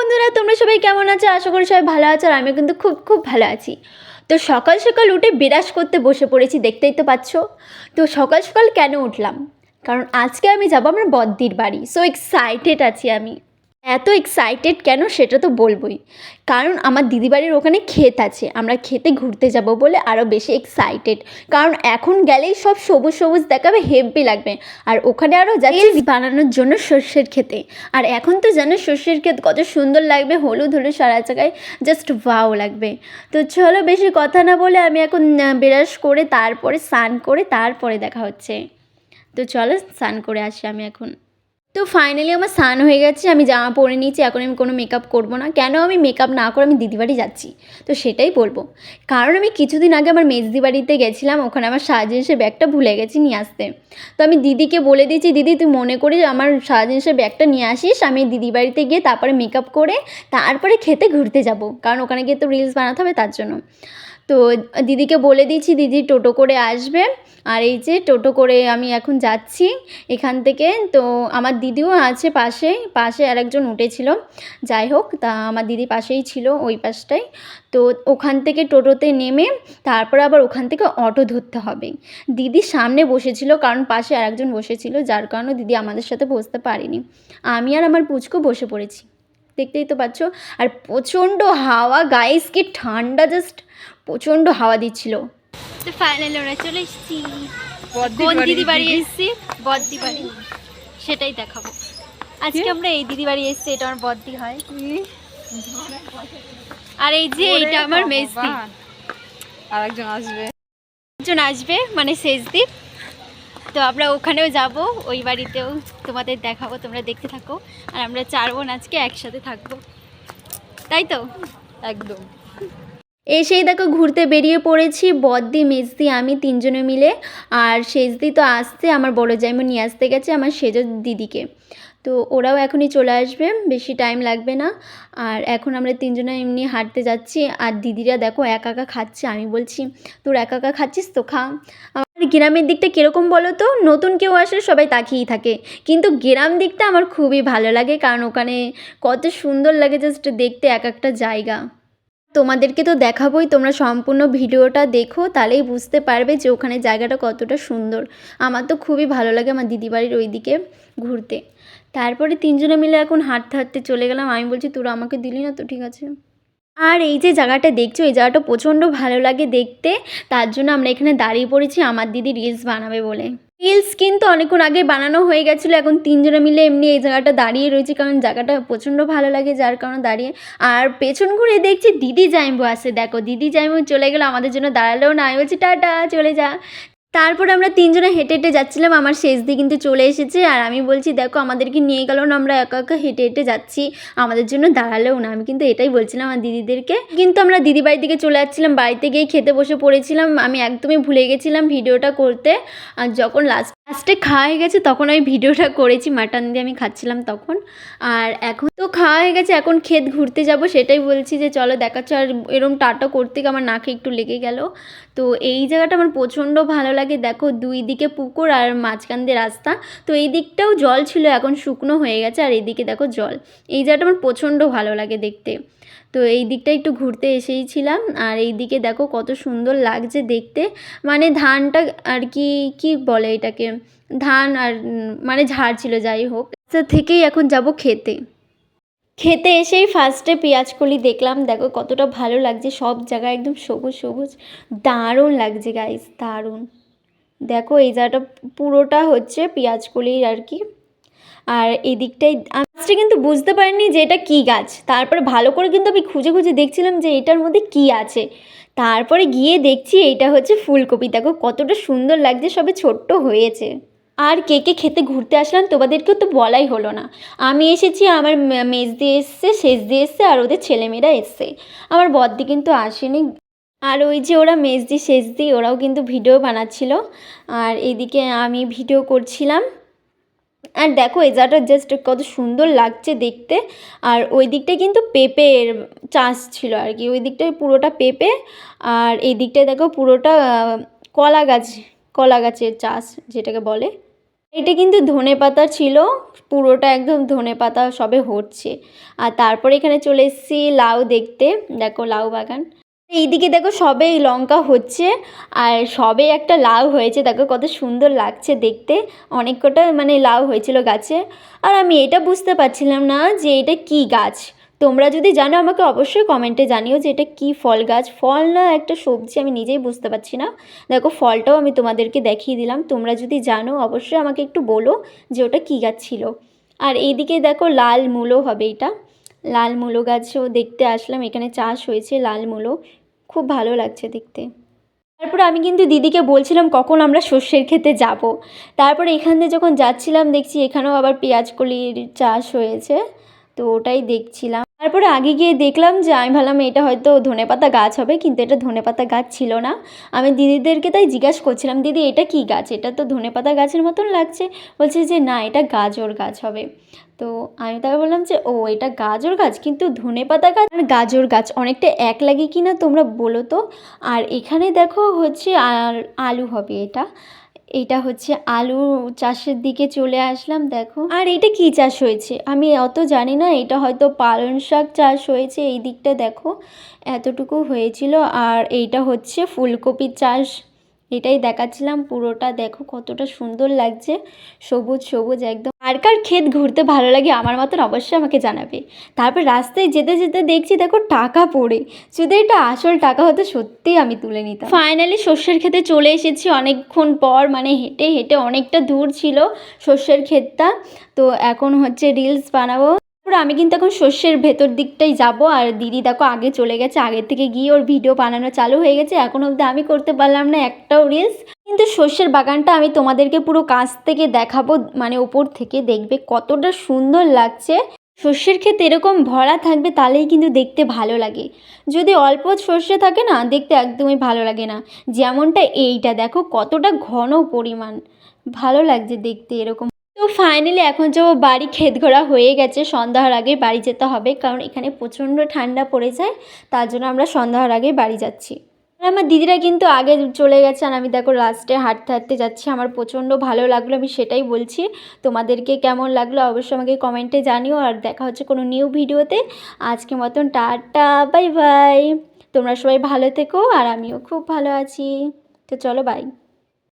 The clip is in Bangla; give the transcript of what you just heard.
বন্ধুরা, তোমরা সবাই কেমন আছো? আশা করি সবাই ভালো আছো। আর আমি কিন্তু খুব খুব ভালো আছি। তো সকাল সকাল উঠে বিরাজ করতে বসে পড়েছি, দেখতেই তো পাচ্ছ। তো সকাল সকাল কেন উঠলাম? কারণ আজকে আমি যাবো আমার বদ্দির বাড়ি। সো এক্সাইটেড আছি আমি। এত এক্সাইটেড কেন সেটা তো বলবোই। কারণ আমার দিদিবাড়ির ওখানে ক্ষেত আছে, আমরা ক্ষেতে ঘুরতে যাব বলে আরও বেশি এক্সাইটেড। কারণ এখন গেলেই সব সবুজ সবুজ দেখাবে, হেব্বি লাগবে। আর ওখানে আরও যাচ্ছি বানানোর জন্য সর্ষের ক্ষেতে। আর এখন তো জানো সর্ষের ক্ষেত কত সুন্দর লাগবে, হলুদ হলুদ সারা জায়গায়, জাস্ট ওয়াও লাগবে। তো চলো বেশি কথা না বলে আমি এখন ব্রাশ করে তারপরে স্নান করে তারপরে দেখা হচ্ছে। তো চলো স্নান করে আসি আমি এখন। তো ফাইনালি আমার স্নান হয়ে গেছে, আমি জামা পরে নিয়েছি। এখন আমি কোনো মেকআপ করবো না। কেন আমি মেকআপ না করে আমি দিদিবাড়ি যাচ্ছি, তো সেটাই বলবো। কারণ আমি কিছুদিন আগে আমার মেজদি বাড়িতে গেছিলাম, ওখানে আমার সারা জিনিসের ব্যাগটা ভুলে গেছি নিয়ে আসতে। তো আমি দিদিকে বলে দিয়েছি, দিদি তুই মনে করি আমার সারা জিনিসের ব্যাগটা নিয়ে আসিস। আমি দিদি বাড়িতে গিয়ে তারপরে মেকআপ করে তারপরে খেতে ঘুরতে যাব, কারণ ওখানে গিয়ে তো রিলস বানাতে হবে তার জন্য। তো দিদিকে বলে দিয়েছি, দিদি টোটো করে আসবে। আর এই যে টোটো করে আমি এখন যাচ্ছি এখান থেকে। তো আমার দিদিও আছে পাশে পাশে আর একজন উঠেছিল, যাই হোক তা আমার দিদি পাশেই ছিল ওই পাশটায়। তো ওখান থেকে টোটোতে নেমে তারপর আবার ওখান থেকে অটো ধরতে হবে। দিদি সামনে বসেছিল কারণ পাশে আর একজন বসেছিল, যার কারণে দিদি আমাদের সাথে বসতে পারেনি। আমি আর আমার পুচকু বসে পড়েছি, দেখতেই তো পাচ্ছ। আর প্রচণ্ড হাওয়া গাইস, কি ঠান্ডা, জাস্ট প্রচণ্ড হাওয়া দিচ্ছিল। তো ফাইনালি আমরা চলে এসেছি কোন দিদি বাড়ি এসেছি, বদ্দি বাড়ি, সেটাই দেখাবো আজকে। আমরা এই দিদি বাড়ি এসেছি, এটা আমার বদ্দি হয়। আর এই যে এইটা আমার মেজদি, আর একজন আসবে, একজন আসবে মানে শেষদি। তো আমরা ওখানেও যাব, ওই বাড়িতেও তোমাদের দেখাবো, তোমরা দেখতে থাকো। আর আমরা 4 বোন আজকে একসাথে থাকবো, তাই তো? একদম। এসেই দেখো ঘুরতে বেরিয়ে পড়েছি, বদ্দি মেজদি আমি 3 জনে মিলে। আর শেষদি তো আসছে, আমার বড় জাইমা নিয়ে আসতে গেছে আমার সেজ দিদিকে। তো ওরাও এখনই চলে আসবে, বেশি টাইম লাগবে না। আর এখন আমরা 3 জনে এমনি হাঁটতে যাচ্ছি। আর দিদিরা দেখো একা একা খাচ্ছে। আমি বলছি তোর একা একা খাচ্ছিস তো খা। আমার গ্রামের দিকটা কীরকম বলো তো, নতুন কেউ আসলে সবাই তাকিয়েই থাকে, কিন্তু গ্রাম দিকটা আমার খুবই ভালো লাগে। কারণ ওখানে কত সুন্দর লাগে জাস্ট দেখতে এক একটা জায়গা। তোমাদেরকে তো দেখাবোই, তোমরা সম্পূর্ণ ভিডিওটা দেখো, তাহলেই বুঝতে পারবে যে ওখানে জায়গাটা কতটা সুন্দর। আমার তো খুবই ভালো লাগে আমার দিদিবাড়ির ওই দিকে ঘুরতে। তারপরে 3 জনে মিলে এখন হাঁটতে হাঁটতে চলে গেলাম। আমি বলছি তোরা আমাকে দিলি না তো, ঠিক আছে। আর এই যে জায়গাটা দেখছো, এই জায়গাটা প্রচণ্ড ভালো লাগে দেখতে, তার জন্য আমরা এখানে দাঁড়িয়ে পড়েছি আমার দিদি রিলস বানাবে বলে। রিলস কিন্তু অনেকক্ষণ আগে বানানো হয়ে গেছিলো, এখন 3 জনে মিলে এমনি এই জায়গাটা দাঁড়িয়ে রয়েছে, কারণ জায়গাটা প্রচণ্ড ভালো লাগে যার কারণে দাঁড়িয়ে। আর পেছন ঘুরে দেখছি দিদি জাইম্বু আসে, দেখো দিদি জাইম্বু চলে গেলো, আমাদের জন্য দাঁড়ালেও না। আমি বলছি টাটা চলে যা। তারপর আমরা 3 জনে হেঁটে হেঁটে যাচ্ছিলাম, আমার শেষদি কিন্তু চলে এসেছে। আর আমি বলছি দেখো আমাদেরকে নিয়ে গেল না, আমরা একা একা হেঁটে হেঁটে যাচ্ছি, আমাদের জন্য দাঁড়ালেও না। আমি কিন্তু এটাই বলছিলাম আমার দিদিদেরকে। কিন্তু আমরা দিদি বাড়ির দিকে চলে যাচ্ছিলাম, বাড়িতে গিয়ে খেতে বসে পড়েছিলাম। আমি একদমই ভুলে গেছিলাম ভিডিওটা করতে। আর যখন লাস্টে খাওয়া হয়ে গেছে তখন আমি ভিডিওটা করেছি, মাটন দিয়ে আমি খাচ্ছিলাম তখন। আর এখন তো খাওয়া হয়ে গেছে, এখন ক্ষেত ঘুরতে যাব, সেটাই বলছি যে চলো দেখাচ্ছ। আর এরম টাটা করতে গিয়ে আমার নাকে একটু লেগে গেল। তো এই জায়গাটা আমার প্রচণ্ড ভালো লাগে, দেখো 2 দিকে পুকুর আর মাঝখান দিয়ে রাস্তা। তো এই দিকটাও জল ছিল, এখন শুকনো হয়ে গেছে। আর এইদিকে দেখো জল। এই জায়গাটা আমার প্রচণ্ড ভালো লাগে দেখতে। তো এই দিকটা একটু ঘুরতে এসেইছিলাম। আর এই দিকে দেখো কত সুন্দর লাগছে দেখতে, মানে ধানটা আর কি কি বলে এটাকে, ধান আর মানে ঝাড় ছিল, যাই হোক। থেকেই এখন যাব খেতে। খেতে এসেই ফার্স্টে পেঁয়াজকলি দেখলাম, দেখো কতটা ভালো লাগছে, সব জায়গায় একদম সবুজ সবুজ, দারুণ লাগছে গাইস, দারুণ। দেখো এই জায়গাটা পুরোটা হচ্ছে পেঁয়াজকলির আর কি। আর এই দিকটাই আমি কিন্তু বুঝতে পারিনি যে এটা কী গাছ, তারপরে ভালো করে কিন্তু আমি খুঁজে খুঁজে দেখছিলাম যে এটার মধ্যে কী আছে। তারপরে গিয়ে দেখছি এইটা হচ্ছে ফুলকপি, দেখো কতটা সুন্দর লাগছে, সবে ছোট্ট হয়েছে। আর কে কে খেতে ঘুরতে আসলাম তোমাদেরকেও তো বলাই হলো না। আমি এসেছি, আমার মেজদি এসছে, শেষদি এসছে, আর ওদের ছেলেমেয়েরা এসছে, আমার বদ্দি কিন্তু আসেনি। আর ওই যে ওরা মেজদি শেষদি ওরাও কিন্তু ভিডিও বানাচ্ছিল, আর এইদিকে আমি ভিডিও করছিলাম। আর দেখো এই জায়গাটা জাস্ট কত সুন্দর লাগছে দেখতে। আর ওই দিকটায় কিন্তু পেঁপের চাষ ছিল আর কি, ওই দিকটায় পুরোটা পেঁপে। আর এই দিকটায় দেখো পুরোটা কলা গাছ, কলা গাছের চাষ যেটাকে বলে। এটা কিন্তু ধনেপাতা ছিল, পুরোটা একদম ধনেপাতা সবে হচ্ছে। আর তারপরে এখানে চলে এসেছি লাউ দেখতে, দেখো লাউ বাগান। এইদিকে দেখো সবে লঙ্কা হচ্ছে আর সবে একটা লাউ হয়েছে, দেখো কত সুন্দর লাগছে দেখতে। অনেক কটা মানে লাউ হয়েছিল গাছে। আর আমি এটা বুঝতে পারছিলাম না যে এটা কি গাছ। তোমরা যদি জানো আমাকে অবশ্যই কমেন্টে জানিও যে এটা কি ফল গাছ, ফল না একটা সবজি, আমি নিজেই বুঝতে পারছি না। দেখো ফলটাও আমি তোমাদেরকে দেখিয়ে দিলাম, তোমরা যদি জানো অবশ্যই আমাকে একটু বলো যে ওটা কী গাছ ছিল। আর এইদিকে দেখো লাল মূলো হবে, এটা লাল মূলো গাছও দেখতে আসলাম, এখানে চাষ হয়েছে লাল মূলো, খুব ভালো লাগছে দেখতে। তারপরে আমি কিন্তু দিদিকে বলছিলাম কখন আমরা সর্ষের ক্ষেতে যাব। তারপরে এখান দিয়ে যখন যাচ্ছিলাম দেখছি এখানেও আবার পেঁয়াজকলির চাষ হয়েছে, তো ওটাই দেখছিলাম। তারপরে আগে গিয়ে দেখলাম যে আমি ভাবলাম এটা হয়তো ধনেপাতা গাছ হবে, কিন্তু এটা ধনেপাতা গাছ ছিল না। আমি দিদিদেরকে তাই জিজ্ঞাসা করছিলাম, দিদি এটা কি গাছ, এটা তো ধনেপাতা গাছের মতন লাগছে। বলছে যে না, এটা গাজর গাছ হবে। তো আমি তাকে বললাম যে ও এটা গাজর গাছ, কিন্তু ধনেপাতা গাছ আর গাজর গাছ অনেকটা এক লাগে কি না তোমরা বলো তো। আর এখানে দেখো হচ্ছে আর আলু হবে, এটা হচ্ছে আলু চাষের দিকে চলে আসলাম দেখো। আর এটা কি চাষ হয়েছে আমি অত জানি না, এটা হয়তো পালং শাক চাষ হয়েছে, এই দিকটা দেখো এতটুকু হয়েছিল। আর এইটা হচ্ছে ফুলকপির চাষ, এটাই দেখাচ্ছিলাম পুরোটা, দেখো কতটা সুন্দর লাগছে, সবুজ সবুজ একদম। আর কার ক্ষেত ঘুরতে ভালো লাগে আমার মতন অবশ্যই আমাকে জানাবে। তারপর রাস্তায় যেতে যেতে দেখছি দেখো টাকা পড়ে, যদি এটা আসল টাকা হতো সত্যিই আমি তুলে নিতাম। ফাইনালি সর্ষের ক্ষেতে চলে এসেছি অনেকক্ষণ পর, মানে হেঁটে হেঁটে অনেকটা দূর ছিল সর্ষের ক্ষেতটা। তো এখন হচ্ছে রিলস বানাবো। তারপর আমি কিন্তু এখন শস্যের ভেতর দিকটাই যাব। আর দিদি দেখো আগে চলে গেছে, আগের থেকে গিয়ে ওর ভিডিও বানানো চালু হয়ে গেছে। এখন অবধি আমি করতে পারলাম না একটাও রিলস। কিন্তু শস্যের বাগানটা আমি তোমাদেরকে পুরো কাছ থেকে দেখাবো, মানে ওপর থেকে দেখবে কতটা সুন্দর লাগছে। শস্যের ক্ষেত এরকম ভরা থাকবে তাহলেই কিন্তু দেখতে ভালো লাগে, যদি অল্প সর্ষে থাকে না দেখতে একদমই ভালো লাগে না। যেমনটা এইটা দেখো কতটা ঘন পরিমাণ, ভালো লাগছে দেখতে এরকম। তো ফাইনালি এখন যাবো বাড়ি, ক্ষেত ঘোরা হয়ে গেছে, সন্ধ্যার আগে বাড়ি যেতে হবে, কারণ এখানে প্রচণ্ড ঠান্ডা পড়ে যায়, তার জন্য আমরা সন্ধ্যার আগে বাড়ি যাচ্ছি। আর আমার দিদিরা কিন্তু আগে চলে গেছে আর আমি দেখো লাস্টে হাঁটতে হাঁটতে যাচ্ছি। আমার প্রচণ্ড ভালো লাগলো, আমি সেটাই বলছি। তোমাদেরকে কেমন লাগলো অবশ্যই আমাকে কমেন্টে জানিও। আর দেখা হচ্ছে কোনো নিউ ভিডিওতে। আজকের মতন টাটা, বাই বাই। তোমরা সবাই ভালো থেকো আর আমিও খুব ভালো আছি। তো চলো বাই।